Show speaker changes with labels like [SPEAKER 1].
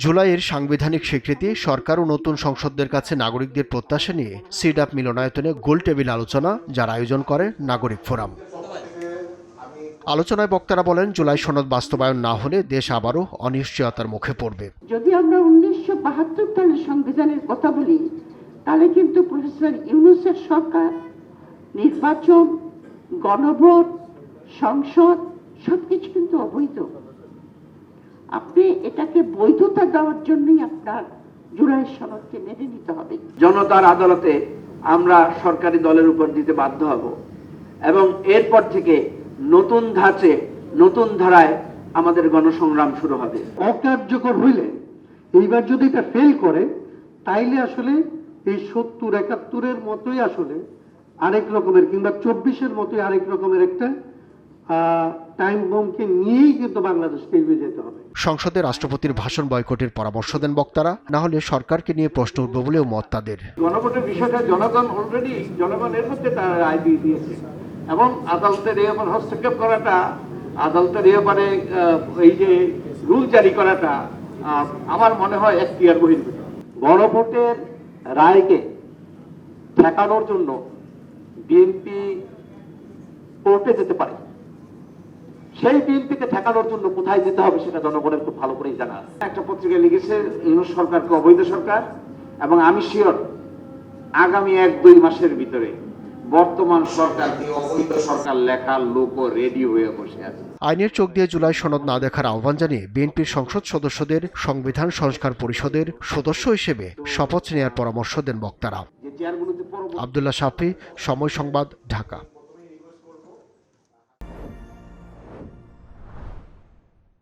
[SPEAKER 1] জুলাইয়ের সাংবিধানিক স্বীকৃতি, সরকার ও নতুন সংসদের কাছে নাগরিকদের প্রত্যাশা নিয়ে সিডাপ মিলনায়তনে গোল টেবিল আলোচনা, যার আয়োজন করে নাগরিক ফোরাম। আলোচনায় বক্তারা বলেন, জুলাই সনদ বাস্তবায়ন না হলে দেশ আবারও অনিশ্চয়তার মুখে পড়বে।
[SPEAKER 2] যদি আমরা 1972 সালের সংবিধানের কথা বলি, তাহলে কিন্তু প্রফেসর ইউনূসের সরকার নির্বাচন, গণভোট, সংসদ সবকিছু কিন্তু অবৈধ। আপনি এটাকে বৈধতা দেওয়ার জন্যই আপনার জুলাই সনদকে মেনে নিতে হবে।
[SPEAKER 3] জনতার আদালতে আমরা সরকারি দলের উপর দিতে বাধ্য হব এবং এরপর থেকে নতুন ধাঁচে, নতুন ধারায় আমাদের গণসংগ্রাম শুরু হবে।
[SPEAKER 4] অকার্যকর হইলে এইবার যদি এটা ফেল করে, তাইলে আসলে এই 70-71-এর মতোই আসলে আরেক রকমের, কিংবা 24-এর মতোই আরেক রকমের একটা টাইম বমকে নিয়েই কিন্তু বাংলাদেশকে এগিয়ে যেতে হবে।
[SPEAKER 1] সংসদে রাষ্ট্রপতির ভাষণ বয়কটের পরামর্শ দেন বক্তারা, না হলে সরকারকে নিয়ে প্রশ্ন উঠবে বলেও মত তাদের।
[SPEAKER 3] গণভোটের বিষয়টা জনগণ অলরেডি জনগণের মধ্যে তার রায় দিয়ে দিয়েছে এবং আদালতের এই ব্যাপারে হস্তক্ষেপ করাটা, আদালতের এই ব্যাপারে এই যে রুল জারি করাটা আমার মনে হয় এখতিয়ার বহির্ভূত। গণভোটের রায়কে ঠেকানোর জন্য বিএনপি কোর্টে যেতে পারে। সেই বিএনপিকে ঠেকানোর জন্য কোথায় যেতে হবে সেটা জনগণের খুব ভালো করেই জানা আছে। একটা পত্রিকায় লিখেছে ইউনূস সরকারকে অবৈধ সরকার, এবং আমি শিওর আগামী 1-2 মাসের ভিতরে বর্তমান সরকারকে অবৈধ সরকার লেখার লোকও রেডি হয়ে বসে আছে।
[SPEAKER 1] আইনের চোখ দিয়ে জুলাই সনদ না দেখার আহ্বান জানিয়ে বিএনপির সংসদ সদস্যদের সংবিধান সংস্কার পরিষদের সদস্য হিসেবে শপথ নেওয়ার পরামর্শ দেন বক্তারা। আব্দুল্লাহ শাফি, সময় সংবাদ, ঢাকা।